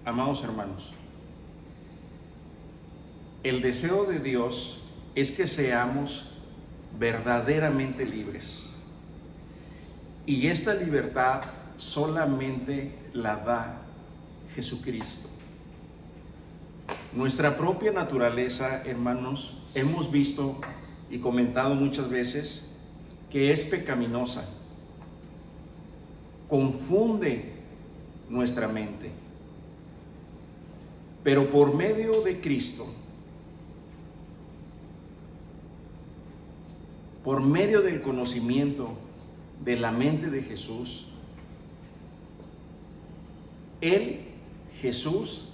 Amados hermanos, el deseo de Dios es que seamos verdaderamente libres. Y esta libertad solamente la da Jesucristo. Nuestra propia naturaleza, hermanos, hemos visto y comentado muchas veces que es pecaminosa. Confunde nuestra mente. Pero por medio de Cristo, por medio del conocimiento de la mente de Jesús, Jesús,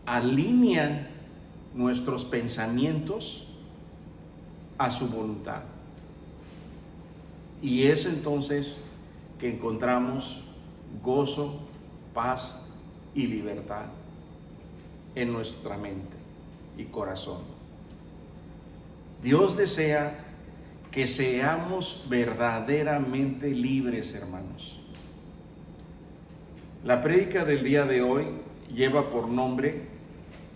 alinea nuestros pensamientos a su voluntad. Y es entonces que encontramos gozo, paz y libertad en nuestra mente y corazón. Dios desea que seamos verdaderamente libres, hermanos. La prédica del día de hoy lleva por nombre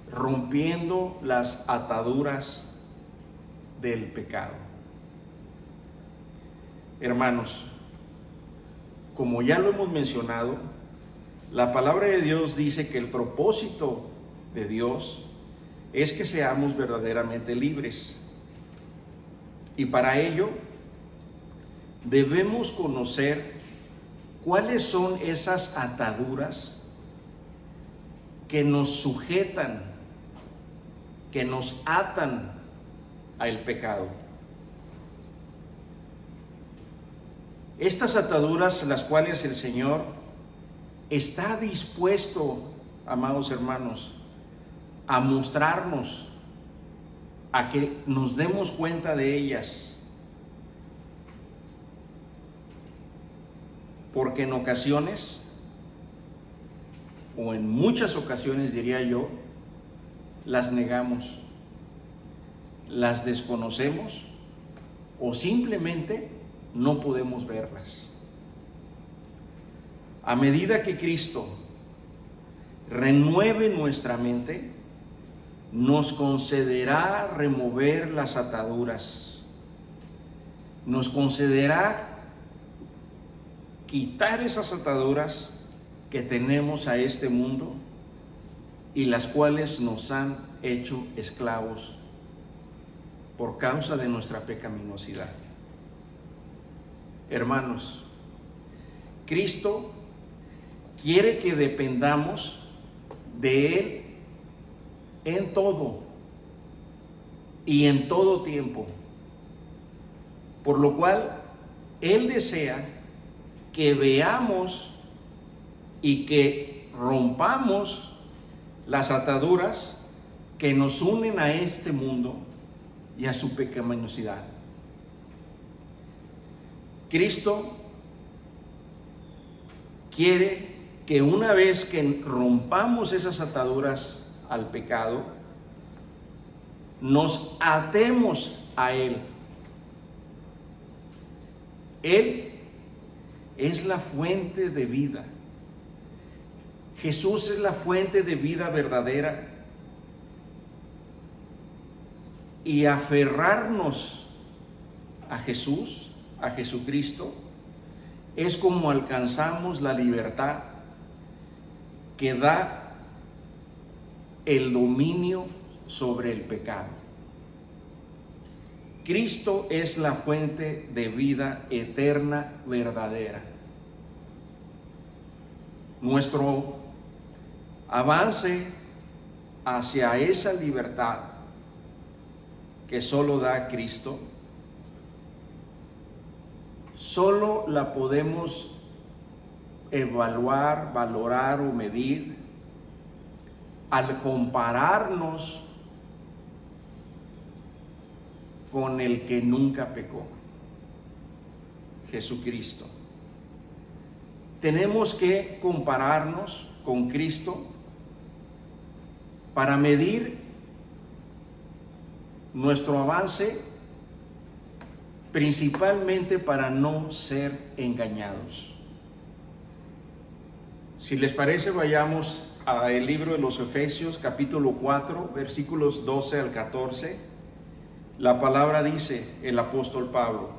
Rompiendo las ataduras del pecado. Hermanos, como ya lo hemos mencionado, la palabra de Dios dice que el propósito de Dios es que seamos verdaderamente libres. Y para ello debemos conocer cuáles son esas ataduras que nos sujetan, que nos atan al pecado. Estas ataduras, las cuales el Señor está dispuesto, amados hermanos, a mostrarnos, a que nos demos cuenta de ellas. Porque en ocasiones, o en muchas ocasiones diría yo, las negamos, las desconocemos o simplemente no podemos verlas. A medida que Cristo renueve nuestra mente, nos concederá remover las ataduras, nos concederá quitar esas ataduras que tenemos a este mundo y las cuales nos han hecho esclavos por causa de nuestra pecaminosidad. Hermanos, Cristo quiere que dependamos de Él en todo y en todo tiempo, por lo cual Él desea que veamos y que rompamos las ataduras que nos unen a este mundo y a su pecaminosidad. Cristo quiere que una vez que rompamos esas ataduras al pecado, nos atemos a Él. Él es la fuente de vida. Jesús es la fuente de vida verdadera. Y aferrarnos a Jesús, a Jesucristo, es como alcanzamos la libertad que da el dominio sobre el pecado. Cristo es la fuente de vida eterna verdadera. Nuestro avance hacia esa libertad que solo da Cristo, solo la podemos evaluar, valorar o medir al compararnos con el que nunca pecó, Jesucristo. Tenemos que compararnos con Cristo para medir nuestro avance, principalmente para no ser engañados. Si les parece, vayamos al libro de los Efesios, capítulo 4, versículos 12 al 14. La palabra dice el apóstol Pablo: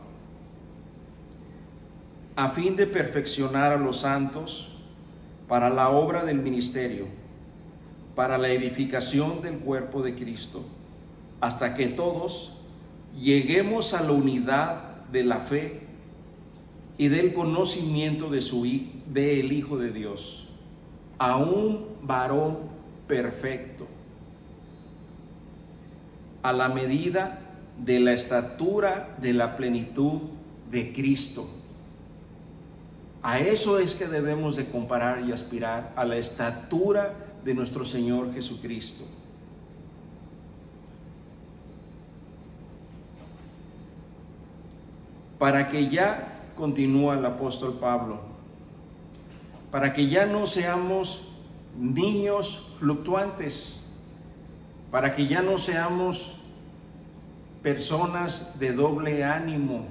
a fin de perfeccionar a los santos para la obra del ministerio, para la edificación del cuerpo de Cristo, hasta que todos lleguemos a la unidad de la fe y del conocimiento del Hijo de Dios, a un varón perfecto, a la medida de la estatura de la plenitud de Cristo. A eso es que debemos de comparar y aspirar, a la estatura de nuestro Señor Jesucristo. Para que ya, continúa el apóstol Pablo, para que ya no seamos niños fluctuantes, para que ya no seamos personas de doble ánimo,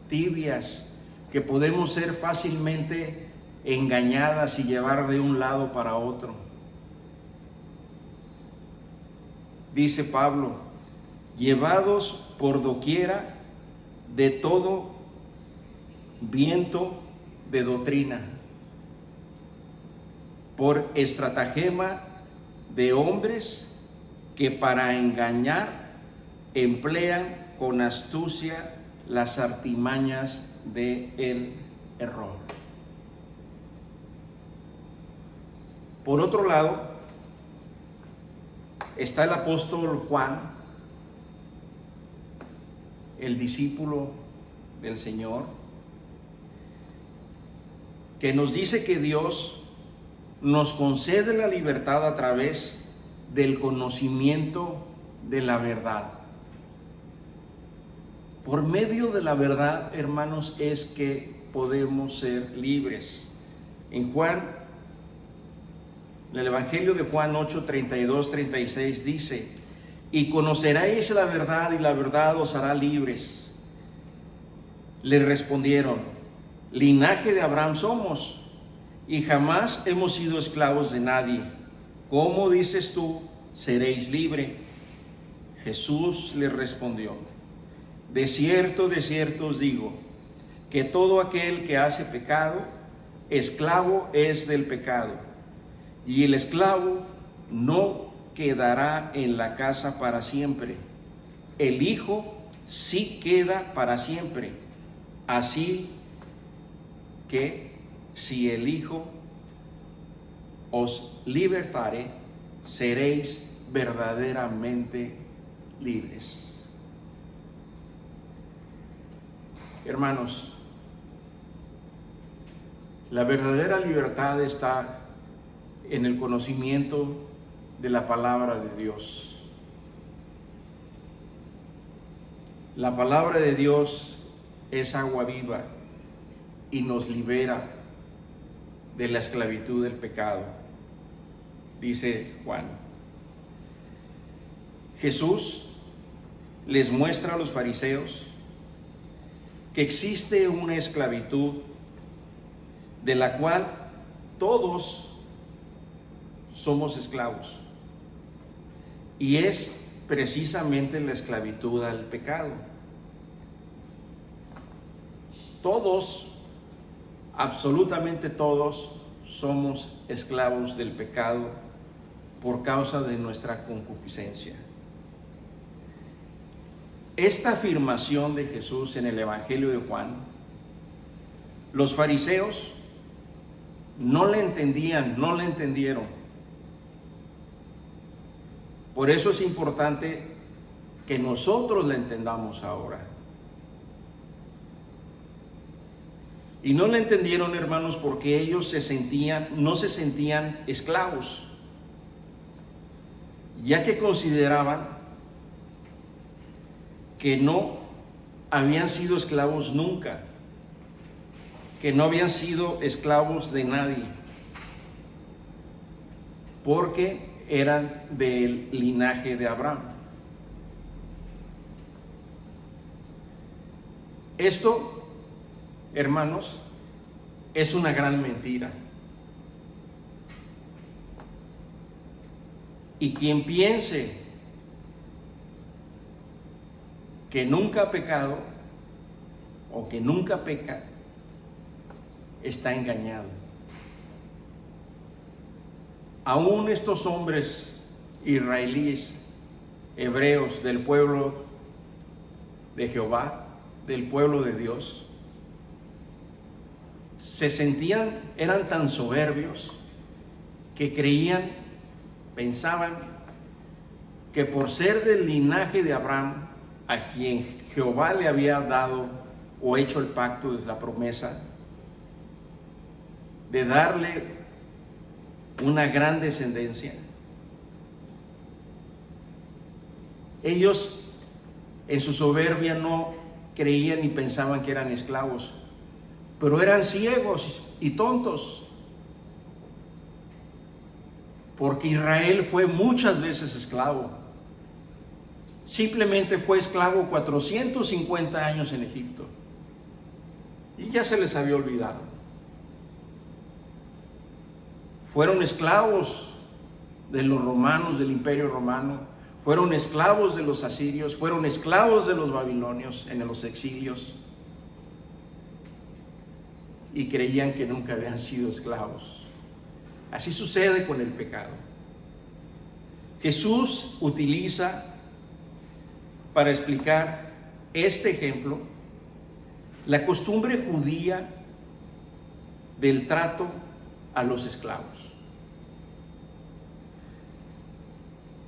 tibias, que podemos ser fácilmente engañadas y llevar de un lado para otro. Dice Pablo: llevados por doquiera de todo viento de doctrina, por estratagema de hombres que para engañar emplean con astucia las artimañas del error. Por otro lado, está el apóstol Juan, el discípulo del Señor, que nos dice que Dios nos concede la libertad a través del conocimiento de la verdad. Por medio de la verdad, hermanos, es que podemos ser libres. En el Evangelio de Juan 8, 32, 36 dice: y conoceréis la verdad, y la verdad os hará libres. Le respondieron: linaje de Abraham somos, y jamás hemos sido esclavos de nadie. ¿Cómo dices tú, seréis libre? Jesús le respondió: de cierto os digo, que todo aquel que hace pecado, esclavo es del pecado. Y el esclavo no quedará en la casa para siempre. El Hijo sí queda para siempre. Así que si el Hijo os libertare, seréis verdaderamente libres. Hermanos, la verdadera libertad está en el conocimiento de la palabra de Dios. La palabra de Dios es agua viva y nos libera de la esclavitud del pecado. Dice Juan. Jesús les muestra a los fariseos que existe una esclavitud de la cual todos somos esclavos, y es precisamente la esclavitud al pecado. Todos, absolutamente todos, somos esclavos del pecado por causa de nuestra concupiscencia. Esta afirmación de Jesús en el Evangelio de Juan, los fariseos no la entendían, no la entendieron. Por eso es importante que nosotros la entendamos ahora. Y no la entendieron, hermanos, porque ellos no se sentían esclavos, ya que consideraban que no habían sido esclavos nunca, que no habían sido esclavos de nadie, porque eran del linaje de Abraham. Esto, hermanos, es una gran mentira. Y quien piense que nunca ha pecado o que nunca peca, está engañado. Aún estos hombres israelíes, hebreos del pueblo de Jehová, del pueblo de Dios, eran tan soberbios que creían, pensaban que por ser del linaje de Abraham, a quien Jehová le había dado o hecho el pacto de la promesa de darle una gran descendencia, ellos en su soberbia no creían ni pensaban que eran esclavos, pero eran ciegos y tontos, porque Israel fue muchas veces esclavo. Simplemente fue esclavo 450 años en Egipto y ya se les había olvidado. Fueron esclavos de los romanos, del Imperio Romano, fueron esclavos de los asirios, fueron esclavos de los babilonios en los exilios, y creían que nunca habían sido esclavos. Así sucede con el pecado. Jesús utiliza para explicar este ejemplo la costumbre judía del trato a los esclavos,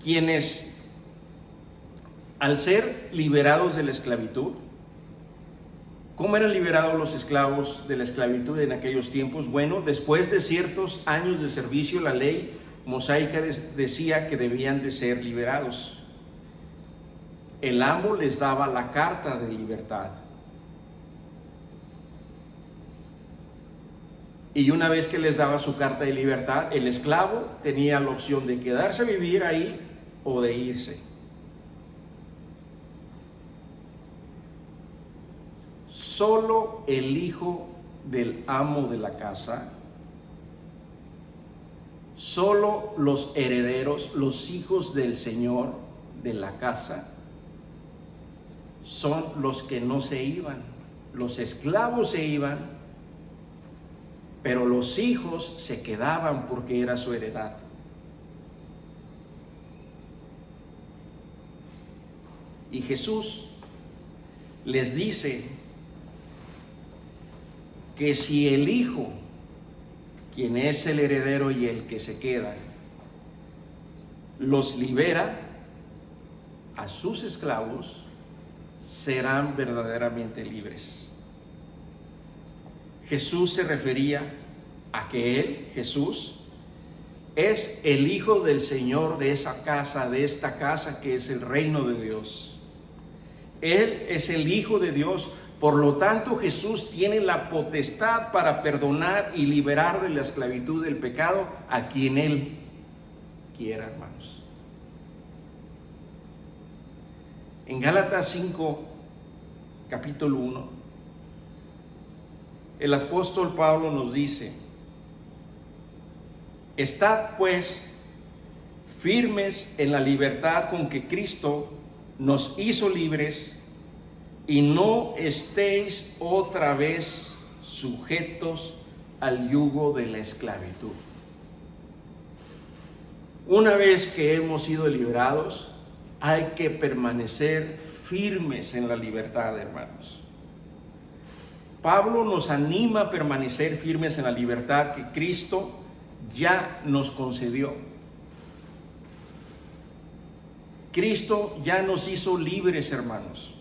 quienes al ser liberados de la esclavitud, ¿cómo eran liberados los esclavos de la esclavitud en aquellos tiempos? Bueno, después de ciertos años de servicio, la ley mosaica decía que debían de ser liberados. El amo les daba la carta de libertad. Y una vez que les daba su carta de libertad, el esclavo tenía la opción de quedarse a vivir ahí o de irse. Solo el hijo del amo de la casa, solo los herederos, los hijos del señor de la casa, son los que no se iban. Los esclavos se iban, pero los hijos se quedaban porque era su heredad. Y Jesús les dice que si el hijo, quien es el heredero y el que se queda, los libera a sus esclavos, serán verdaderamente libres. Jesús se refería a que Él, Jesús, es el Hijo del Señor de esa casa, de esta casa que es el reino de Dios. Él es el Hijo de Dios, por lo tanto Jesús tiene la potestad para perdonar y liberar de la esclavitud del pecado a quien Él quiera, hermanos. En Gálatas 5, capítulo 1, el apóstol Pablo nos dice: estad pues firmes en la libertad con que Cristo nos hizo libres, y no estéis otra vez sujetos al yugo de la esclavitud. Una vez que hemos sido liberados, hay que permanecer firmes en la libertad, hermanos. Pablo nos anima a permanecer firmes en la libertad que Cristo ya nos concedió. Cristo ya nos hizo libres, hermanos.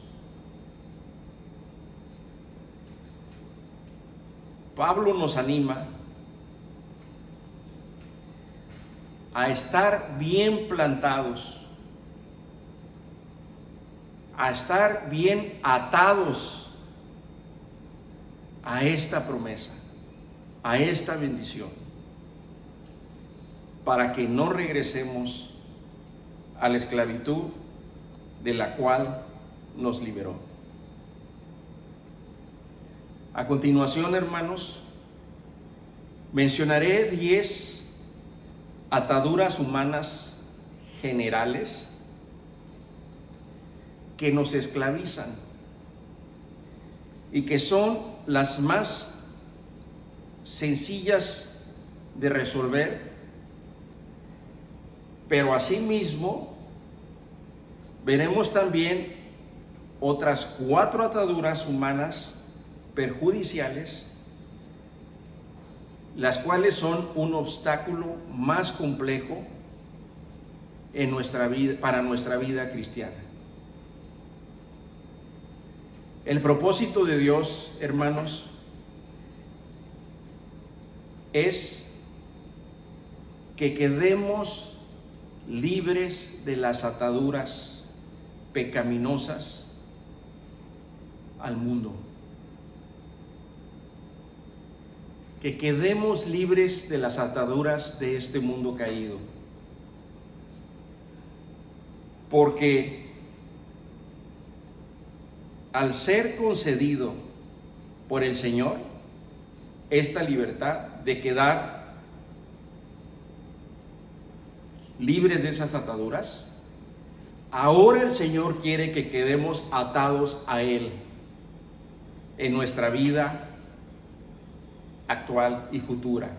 Pablo nos anima a estar bien plantados, a estar bien atados a esta promesa, a esta bendición, para que no regresemos a la esclavitud de la cual nos liberó. A continuación, hermanos, mencionaré 10 ataduras humanas generales que nos esclavizan y que son las más sencillas de resolver, pero asimismo veremos también otras 4 ataduras humanas perjudiciales, las cuales son un obstáculo más complejo en nuestra vida, para nuestra vida cristiana. El propósito de Dios, hermanos, es que quedemos libres de las ataduras pecaminosas al mundo. Que quedemos libres de las ataduras de este mundo caído. Porque al ser concedido por el Señor esta libertad de quedar libres de esas ataduras, ahora el Señor quiere que quedemos atados a Él en nuestra vida actual y futura,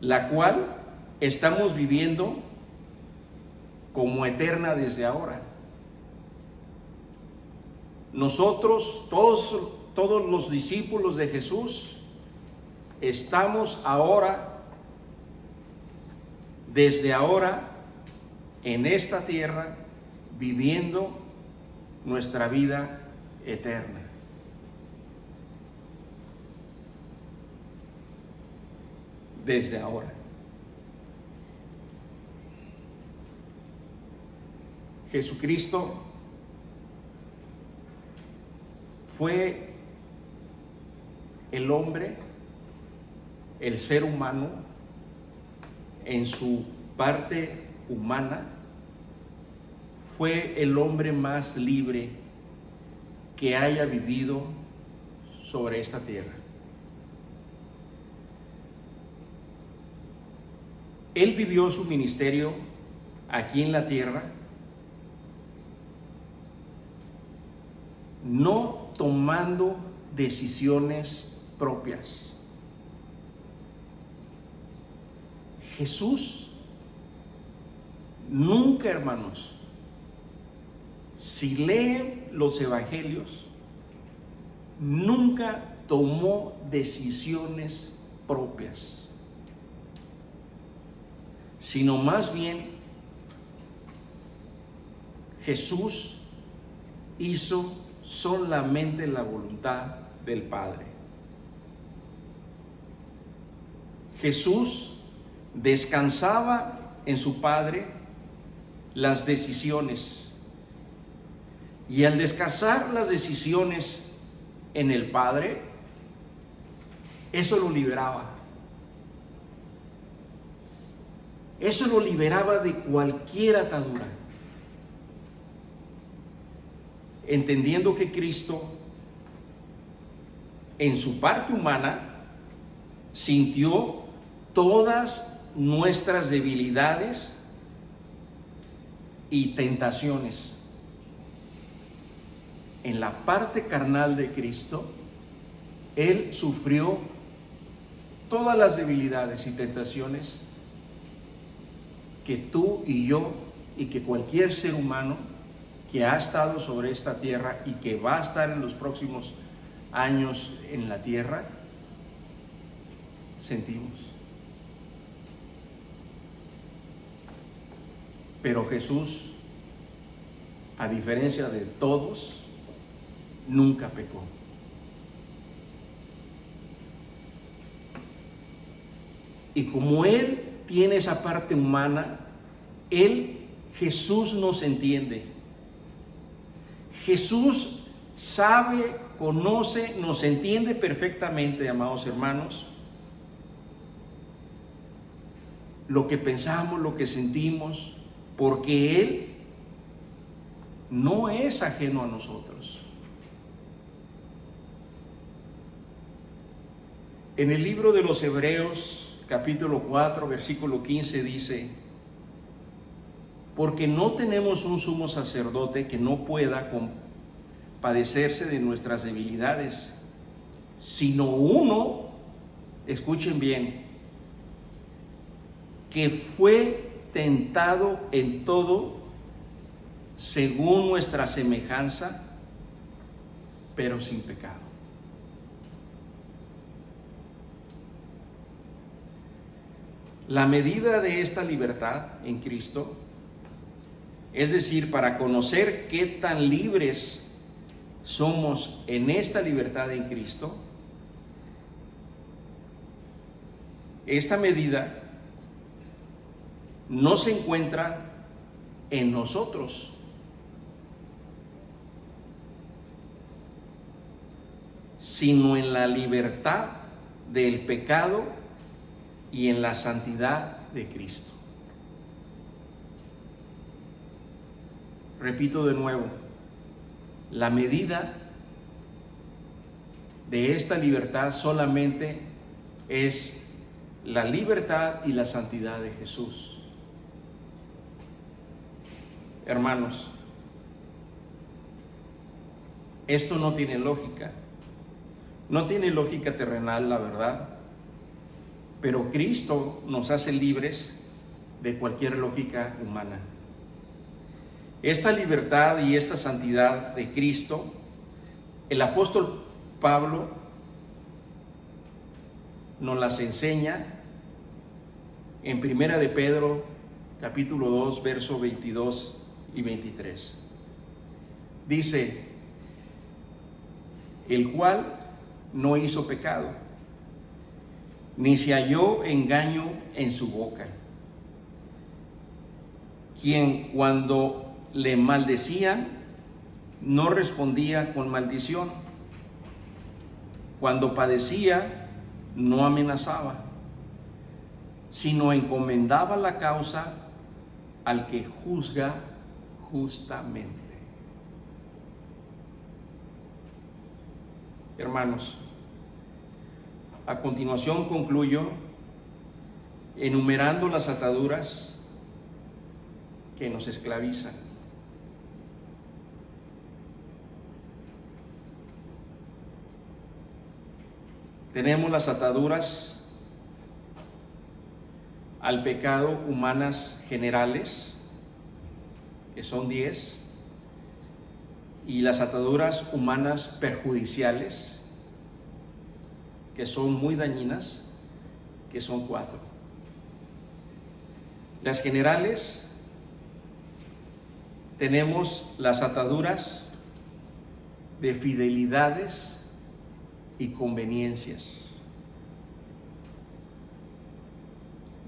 la cual estamos viviendo como eterna desde ahora. Nosotros, todos los discípulos de Jesús, estamos ahora, desde ahora, en esta tierra, viviendo nuestra vida eterna. Desde ahora. Jesucristo fue el hombre, el ser humano, en su parte humana, fue el hombre más libre que haya vivido sobre esta tierra. Él vivió su ministerio aquí en la tierra, no tomando decisiones propias. Jesús nunca, hermanos, si leen los evangelios, nunca tomó decisiones propias, sino más bien Jesús hizo solamente la voluntad del Padre. Jesús descansaba en su Padre las decisiones, y al descansar las decisiones en el Padre, eso lo liberaba. Eso lo liberaba de cualquier atadura. Entendiendo que Cristo, en su parte humana, sintió todas nuestras debilidades y tentaciones. En la parte carnal de Cristo, Él sufrió todas las debilidades y tentaciones que tú y yo y que cualquier ser humano que ha estado sobre esta tierra y que va a estar en los próximos años en la tierra, sentimos. Pero Jesús, a diferencia de todos, nunca pecó. Y como Él tiene esa parte humana, Jesús nos entiende. Jesús sabe, conoce, nos entiende perfectamente, amados hermanos, lo que pensamos, lo que sentimos, porque Él no es ajeno a nosotros. En el libro de los Hebreos, capítulo 4, versículo 15 dice: porque no tenemos un sumo sacerdote que no pueda compadecerse de nuestras debilidades, sino uno, escuchen bien, que fue tentado en todo según nuestra semejanza, pero sin pecado. La medida de esta libertad en Cristo, es decir, para conocer qué tan libres somos en esta libertad en Cristo, esta medida no se encuentra en nosotros, sino en la libertad del pecado y en la santidad de Cristo. Repito de nuevo, la medida de esta libertad solamente es la libertad y la santidad de Jesús. Hermanos, esto no tiene lógica. No tiene lógica terrenal, la verdad, pero Cristo nos hace libres de cualquier lógica humana. Esta libertad y esta santidad de Cristo, el apóstol Pablo nos las enseña en Primera de Pedro, capítulo 2, versos 22 y 23. Dice, el cual no hizo pecado, ni se halló engaño en su boca, quien cuando le maldecían no respondía con maldición, cuando padecía no amenazaba, sino encomendaba la causa al que juzga justamente. Hermanos, a continuación concluyo enumerando las ataduras que nos esclavizan. Tenemos las ataduras al pecado humanas generales, que son 10, y las ataduras humanas perjudiciales, que son muy dañinas, que son 4. Las generales, tenemos las ataduras de fidelidades y conveniencias.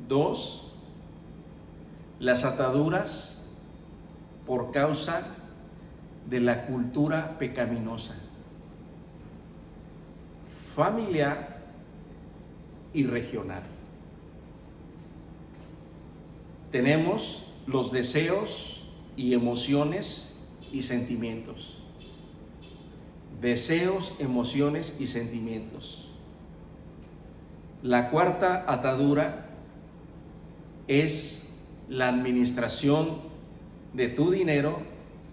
2, las ataduras por causa de la cultura pecaminosa, familiar y regional. Tenemos los deseos y emociones y sentimientos. Deseos, emociones y sentimientos. La 4ª atadura es la administración de tu dinero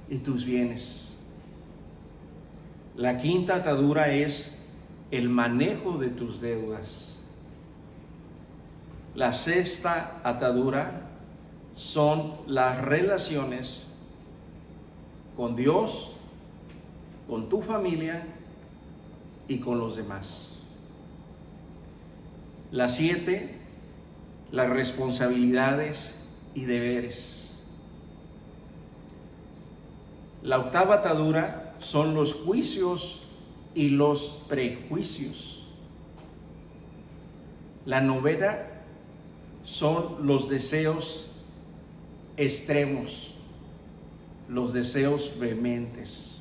y tus bienes. La 5ª atadura es el manejo de tus deudas. La 6ª atadura son las relaciones con Dios, con tu familia y con los demás. La 7, las responsabilidades y deberes. La 8ª atadura son los juicios y los prejuicios. La 9ª son los deseos extremos, los deseos vehementes.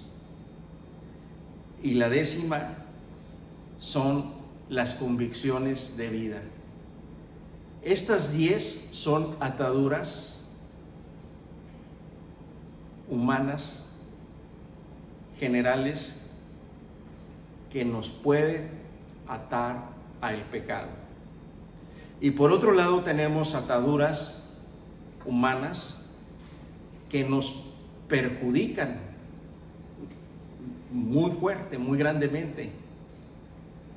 Y la 10ª son las convicciones de vida. Estas 10 son ataduras humanas generales que nos pueden atar al pecado. Y por otro lado tenemos ataduras humanas que nos perjudican muy fuerte, muy grandemente.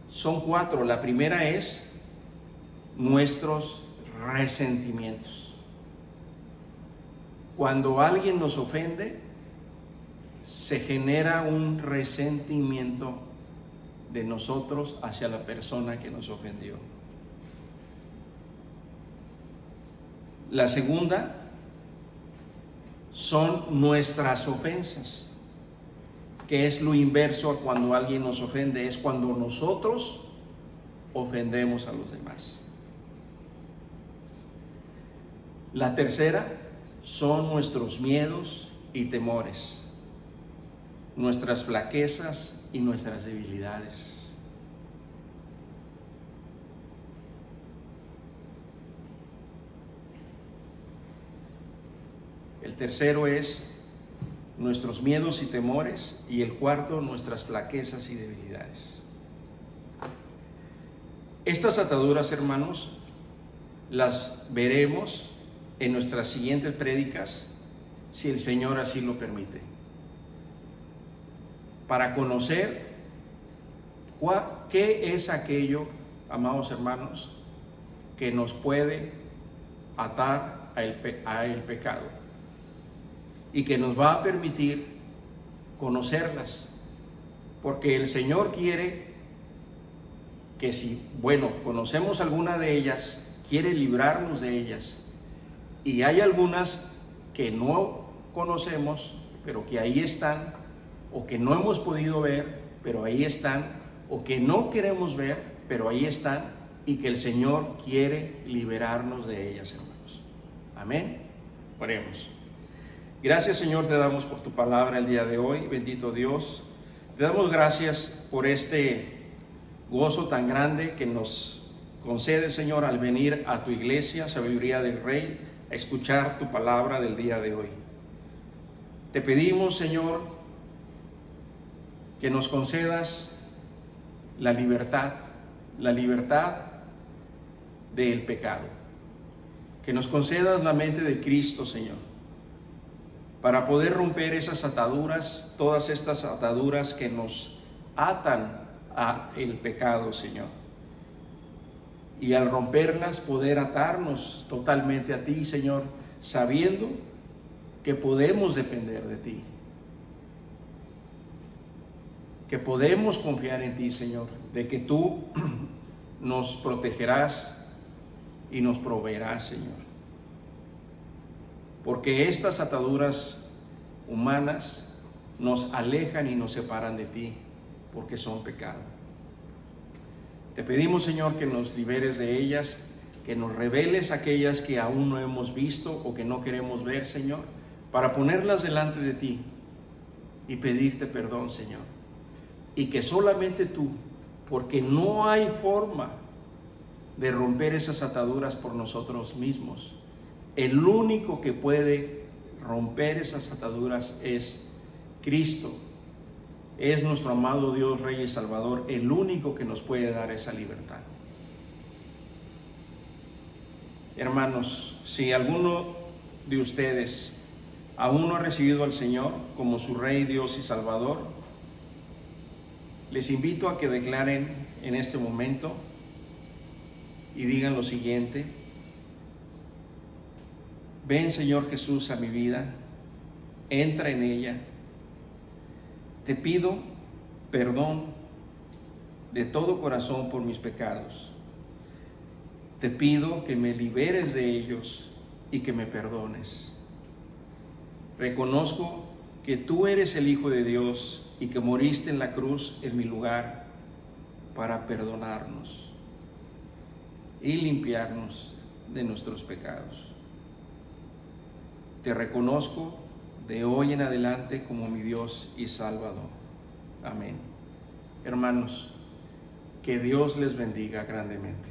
Son 4. La primera es nuestros resentimientos. Cuando alguien nos ofende, se genera un resentimiento de nosotros hacia la persona que nos ofendió. La segunda son nuestras ofensas, que es lo inverso a cuando alguien nos ofende, es cuando nosotros ofendemos a los demás. La tercera son nuestros miedos y temores, nuestras flaquezas y nuestras debilidades. El tercero es nuestros miedos y temores, y el cuarto, nuestras flaquezas y debilidades. Estas ataduras, hermanos, las veremos en nuestras siguientes prédicas, si el Señor así lo permite, para conocer qué es aquello, amados hermanos, que nos puede atar a el pecado, y que nos va a permitir conocerlas, porque el Señor quiere que si, conocemos alguna de ellas, quiere librarnos de ellas, y hay algunas que no conocemos, pero que ahí están, o que no hemos podido ver, pero ahí están, o que no queremos ver, pero ahí están, y que el Señor quiere liberarnos de ellas, hermanos. Amén. Oremos. Gracias, Señor, te damos por tu palabra el día de hoy, bendito Dios. Te damos gracias por este gozo tan grande que nos concede, Señor, al venir a tu iglesia, Sabiduría del Rey, a escuchar tu palabra del día de hoy. Te pedimos, Señor, que nos concedas la libertad del pecado, que nos concedas la mente de Cristo, Señor, para poder romper esas ataduras, todas estas ataduras que nos atan a el pecado, Señor. Y al romperlas, poder atarnos totalmente a ti, Señor, sabiendo que podemos depender de ti, que podemos confiar en ti, Señor, de que tú nos protegerás y nos proveerás, Señor. Porque estas ataduras humanas nos alejan y nos separan de ti, porque son pecado. Te pedimos, Señor, que nos liberes de ellas, que nos reveles aquellas que aún no hemos visto o que no queremos ver, Señor, para ponerlas delante de ti y pedirte perdón, Señor. Y que solamente tú, porque no hay forma de romper esas ataduras por nosotros mismos. El único que puede romper esas ataduras es Cristo. Es nuestro amado Dios, Rey y Salvador, el único que nos puede dar esa libertad. Hermanos, si alguno de ustedes aún no ha recibido al Señor como su Rey, Dios y Salvador, les invito a que declaren en este momento y digan lo siguiente: ven, Señor Jesús, a mi vida, entra en ella. Te pido perdón de todo corazón por mis pecados. Te pido que me liberes de ellos y que me perdones. Reconozco que tú eres el Hijo de Dios y que moriste en la cruz en mi lugar para perdonarnos y limpiarnos de nuestros pecados. Te reconozco de hoy en adelante como mi Dios y Salvador. Amén. Hermanos, que Dios les bendiga grandemente.